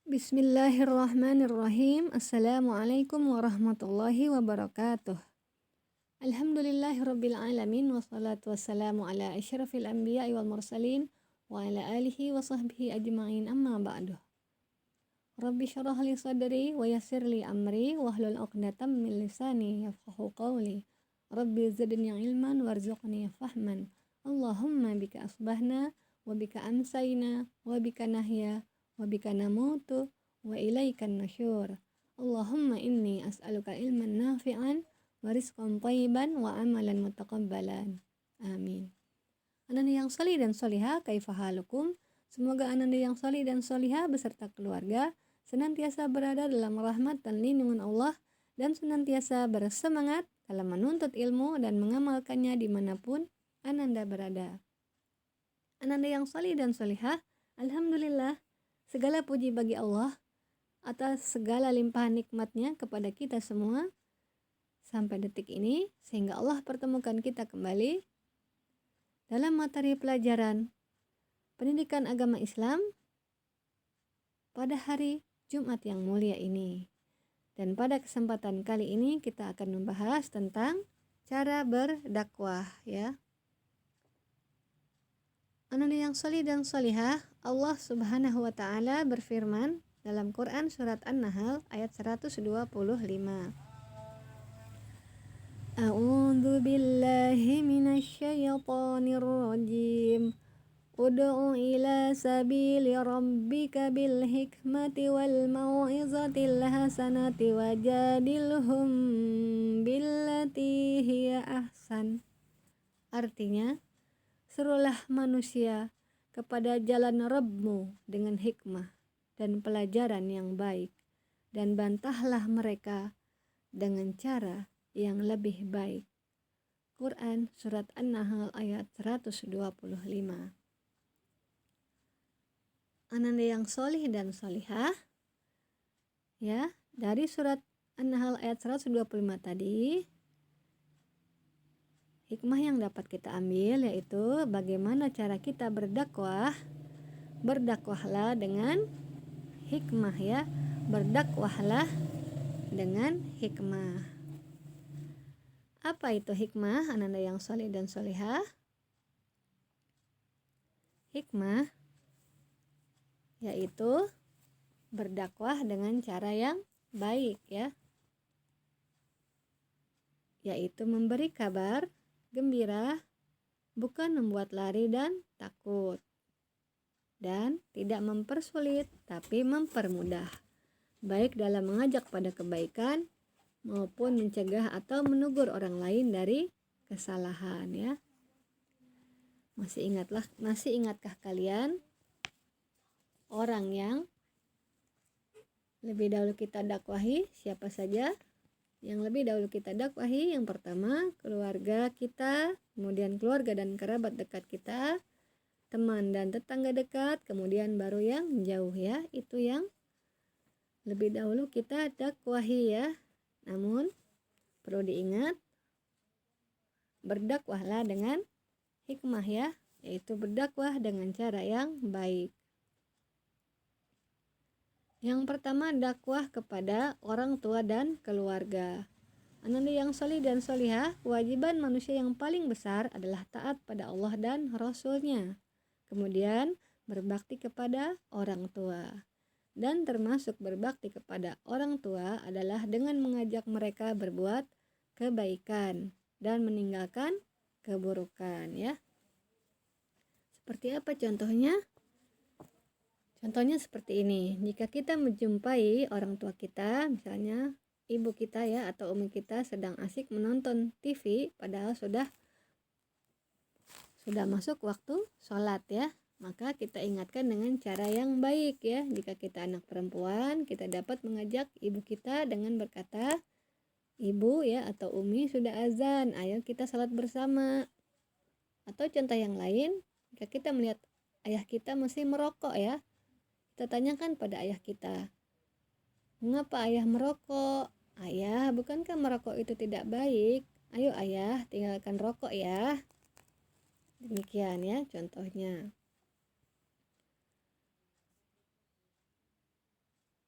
Bismillahirrahmanirrahim. Assalamualaikum warahmatullahi wabarakatuh. Alhamdulillahirabbil alamin wassalatu wassalamu ala asyrafil anbiya'i wal mursalin wa ala alihi wa sahbihi ajma'in amma ba'du. Rabbi syrah li sadri wa yassir li amri wahlul 'uqdatam min lisani yafqahu qawli. Rabbi zidni ilman warzuqni fahman. Allahumma bika asbahna wa bika amsayna wa bika nahya wa bika namutu wa ilaikan nusyur. Allahumma inni as'aluka ilman nafi'an wa rizqan thayyiban wa amalan mutaqabbalan. Amin. Ananda yang salih dan salihah, kaifa halukum? Semoga ananda yang salih dan salihah beserta keluarga senantiasa berada dalam rahmat dan lindungan Allah dan senantiasa bersemangat dalam menuntut ilmu dan mengamalkannya dimanapun ananda berada. Ananda yang salih dan salihah, alhamdulillah, segala puji bagi Allah atas segala limpahan nikmatnya kepada kita semua sampai detik ini, sehingga Allah pertemukan kita kembali dalam materi pelajaran pendidikan agama Islam pada hari Jumat yang mulia ini. Dan pada kesempatan kali ini kita akan membahas tentang cara berdakwah, ya. Ananda yang salih dan salihah, Allah Subhanahu wa taala berfirman dalam Quran surat An-Nahl ayat 125. A'udzu billahi minasy syaithanir rajim. Ud'u ila sabili rabbika bil hikmati wal mau'izatil hasanati wajadilhum billati hiya ahsan. Artinya, serulah manusia kepada jalan Rabb-Mu dengan hikmah dan pelajaran yang baik, dan bantahlah mereka dengan cara yang lebih baik. Quran surat An-Nahl ayat 125. Ananda yang solih dan solihah, ya, dari surat An-Nahl ayat 125 tadi, hikmah yang dapat kita ambil yaitu bagaimana cara kita berdakwah. Berdakwahlah dengan hikmah, ya. Berdakwahlah dengan hikmah. Apa itu hikmah, ananda yang solih dan solihah? Hikmah yaitu berdakwah dengan cara yang baik, ya. Yaitu memberi kabar gembira, bukan membuat lari dan takut. Dan tidak mempersulit, tapi mempermudah, baik dalam mengajak pada kebaikan maupun mencegah atau menegur orang lain dari kesalahan, ya. Masih ingatkah kalian orang yang lebih dahulu kita dakwahi? Siapa saja yang lebih dahulu kita dakwahi? Yang pertama, keluarga kita, kemudian keluarga dan kerabat dekat kita, teman dan tetangga dekat, kemudian baru yang jauh, ya. Itu yang lebih dahulu kita dakwahi, ya. Namun perlu diingat, berdakwahlah dengan hikmah, ya, yaitu berdakwah dengan cara yang baik. Yang pertama, dakwah kepada orang tua dan keluarga. Ananda yang salih dan salihah, kewajiban manusia yang paling besar adalah taat pada Allah dan Rasul-Nya. Kemudian berbakti kepada orang tua. Dan termasuk berbakti kepada orang tua adalah dengan mengajak mereka berbuat kebaikan dan meninggalkan keburukan, ya. Seperti apa contohnya? Contohnya seperti ini. Jika kita menjumpai orang tua kita, misalnya ibu kita, ya, atau umi kita sedang asik menonton TV padahal sudah masuk waktu sholat, ya, maka kita ingatkan dengan cara yang baik, ya. Jika kita anak perempuan, kita dapat mengajak ibu kita dengan berkata, ibu, ya, atau umi, sudah azan, ayo kita sholat bersama. Atau contoh yang lain, jika kita melihat ayah kita masih merokok, ya, kita tanyakan pada ayah kita, mengapa ayah merokok? Ayah, bukankah merokok itu tidak baik? Ayo ayah, tinggalkan rokok, ya. Demikian, ya, contohnya.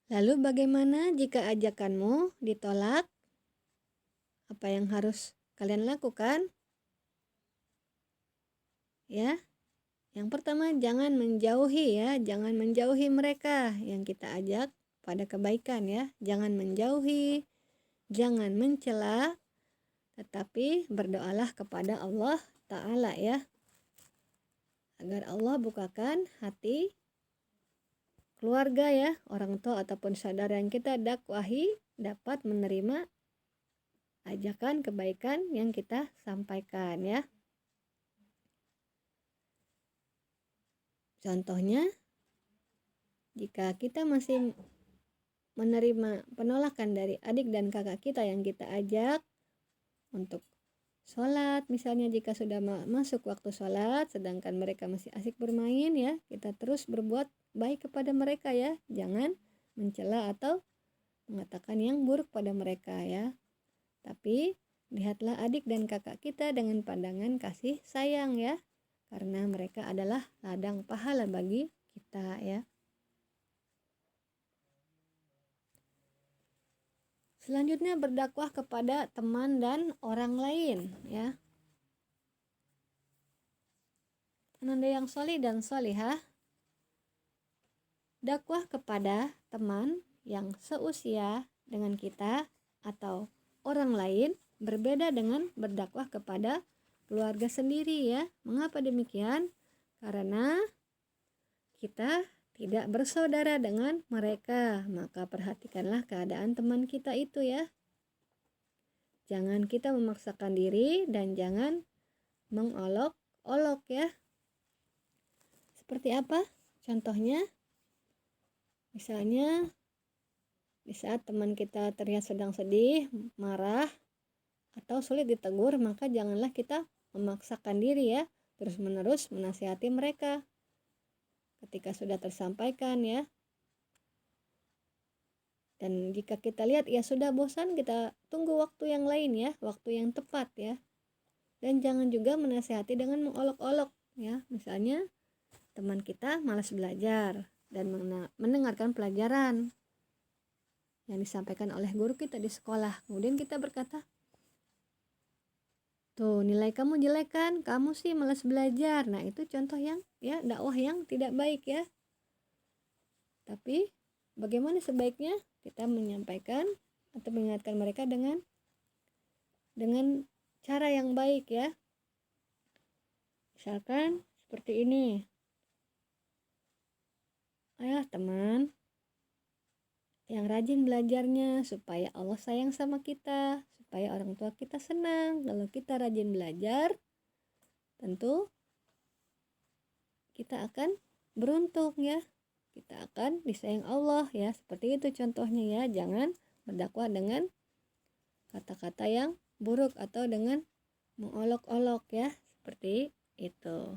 Lalu bagaimana jika ajakanmu ditolak? Apa yang harus kalian lakukan? Ya, yang pertama jangan menjauhi ya, jangan menjauhi mereka yang kita ajak pada kebaikan ya. Jangan menjauhi, jangan mencela, tetapi berdoalah kepada Allah Ta'ala ya. Agar Allah bukakan hati keluarga ya, orang tua ataupun saudara yang kita dakwahi dapat menerima ajakan kebaikan yang kita sampaikan ya. Contohnya, jika kita masih menerima penolakan dari adik dan kakak kita yang kita ajak untuk sholat, misalnya jika sudah masuk waktu sholat sedangkan mereka masih asik bermain ya, kita terus berbuat baik kepada mereka ya, jangan mencela atau mengatakan yang buruk pada mereka ya. Tapi lihatlah adik dan kakak kita dengan pandangan kasih sayang ya, karena mereka adalah ladang pahala bagi kita ya. Selanjutnya berdakwah kepada teman dan orang lain ya. Ananda yang solih dan solihah, dakwah kepada teman yang seusia dengan kita atau orang lain berbeda dengan berdakwah kepada keluarga sendiri ya. Mengapa demikian? Karena kita tidak bersaudara dengan mereka, maka perhatikanlah keadaan teman kita itu ya. Jangan kita memaksakan diri dan jangan mengolok-olok ya. Seperti apa? Contohnya, misalnya di saat teman kita terlihat sedang sedih, marah, atau sulit ditegur, maka janganlah kita memaksakan diri ya, terus-menerus menasihati mereka. Ketika sudah tersampaikan ya, dan jika kita lihat ya sudah bosan, kita tunggu waktu yang lain ya, waktu yang tepat ya. Dan jangan juga menasihati dengan mengolok-olok ya. Misalnya teman kita malas belajar dan mendengarkan pelajaran yang disampaikan oleh guru kita di sekolah, kemudian kita berkata, tuh nilai kamu jelek kan, kamu sih malas belajar. Nah itu contoh yang ya dakwah yang tidak baik ya. Tapi bagaimana sebaiknya kita menyampaikan atau mengingatkan mereka dengan cara yang baik ya. Misalkan seperti ini, ayolah teman yang rajin belajarnya supaya Allah sayang sama kita, supaya orang tua kita senang. Kalau kita rajin belajar, tentu kita akan beruntung ya, kita akan disayang Allah ya. Seperti itu contohnya ya. Jangan berdakwah dengan kata-kata yang buruk atau dengan mengolok-olok ya, seperti itu.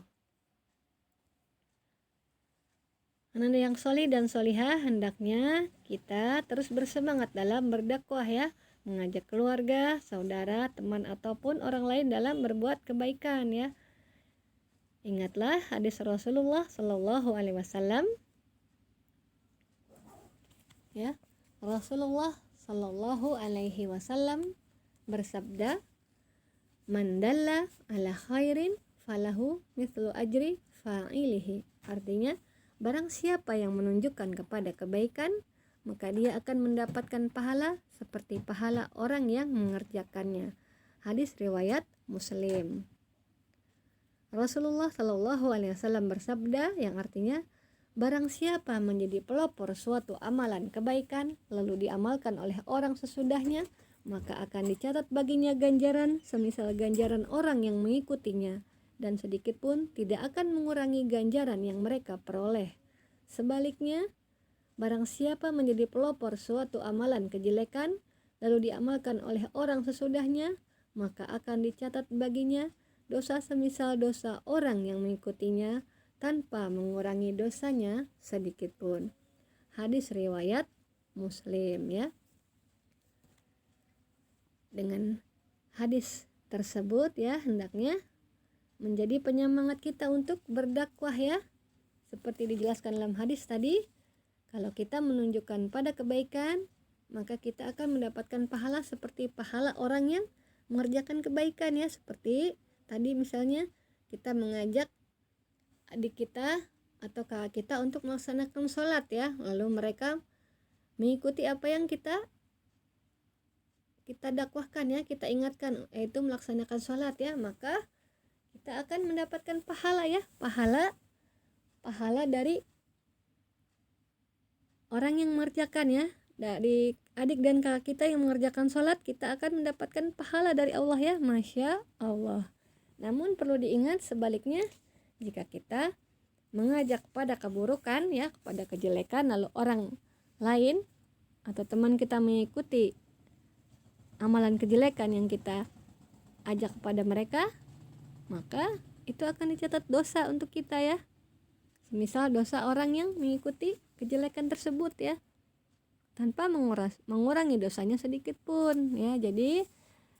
Ananda yang solih dan solihah, hendaknya kita terus bersemangat dalam berdakwah ya, mengajak keluarga, saudara, teman ataupun orang lain dalam berbuat kebaikan ya. Ingatlah hadis Rasulullah Shallallahu Alaihi Wasallam ya. Rasulullah Shallallahu Alaihi Wasallam bersabda, man dalla ala khairin falahu mithlu ajri fa'ilihi. Artinya, barang siapa yang menunjukkan kepada kebaikan, maka dia akan mendapatkan pahala seperti pahala orang yang mengerjakannya. Hadis riwayat Muslim. Rasulullah Shallallahu Alaihi Wasallam bersabda yang artinya, barang siapa menjadi pelopor suatu amalan kebaikan lalu diamalkan oleh orang sesudahnya, maka akan dicatat baginya ganjaran semisal ganjaran orang yang mengikutinya, dan sedikit pun tidak akan mengurangi ganjaran yang mereka peroleh. Sebaliknya, barang siapa menjadi pelopor suatu amalan kejelekan lalu diamalkan oleh orang sesudahnya, maka akan dicatat baginya dosa semisal dosa orang yang mengikutinya tanpa mengurangi dosanya sedikit pun. Hadis riwayat Muslim ya. Dengan hadis tersebut ya, hendaknya menjadi penyemangat kita untuk berdakwah ya. Seperti dijelaskan dalam hadis tadi, Kalau kita menunjukkan pada kebaikan, maka kita akan mendapatkan pahala seperti pahala orang yang mengerjakan kebaikan ya. Seperti tadi misalnya kita mengajak adik kita atau kakak kita untuk melaksanakan sholat ya, lalu mereka mengikuti apa yang kita dakwahkan ya, kita ingatkan, yaitu melaksanakan sholat ya, maka kita akan mendapatkan pahala ya, pahala dari orang yang mengerjakan ya. Dari adik dan kakak kita yang mengerjakan sholat, kita akan mendapatkan pahala dari Allah ya, Masya Allah. Namun perlu diingat sebaliknya, jika kita mengajak pada keburukan ya, kepada kejelekan, lalu orang lain atau teman kita mengikuti amalan kejelekan yang kita ajak kepada mereka, maka itu akan dicatat dosa untuk kita ya. Misal dosa orang yang mengikuti kejelekan tersebut ya, tanpa mengurangi dosanya sedikit pun ya. Jadi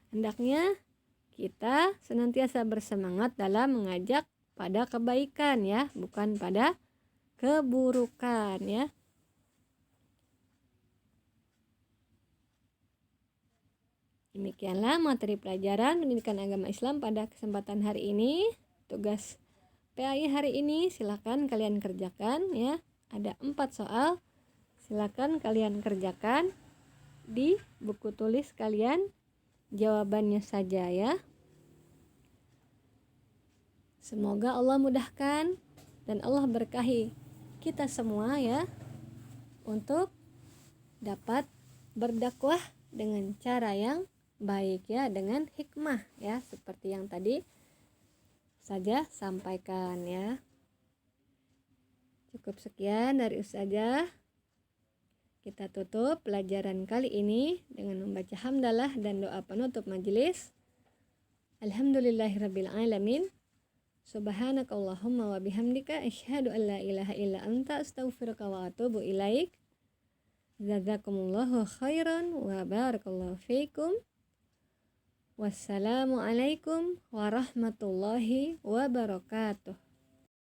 hendaknya kita senantiasa bersemangat dalam mengajak pada kebaikan ya, bukan pada keburukan ya. Demikianlah materi pelajaran pendidikan agama Islam pada kesempatan hari ini. Tugas PAI hari ini silakan kalian kerjakan ya. Ada 4 soal. Silakan kalian kerjakan di buku tulis kalian jawabannya saja ya. Semoga Allah mudahkan dan Allah berkahi kita semua ya, untuk dapat berdakwah dengan cara yang baik ya, dengan hikmah ya, seperti yang tadi saja sampaikan ya. Cukup sekian dari Ustazah. Kita tutup pelajaran kali ini dengan membaca hamdalah dan doa penutup majelis. Alhamdulillahirabbil alamin. Subhanakallahumma wa bihamdika asyhadu an la ilaha illa anta astaghfiruka wa atubu ilaik. Jazakumullahu khairan wa barakallahu fiikum. Wassalamualaikum warahmatullahi wabarakatuh.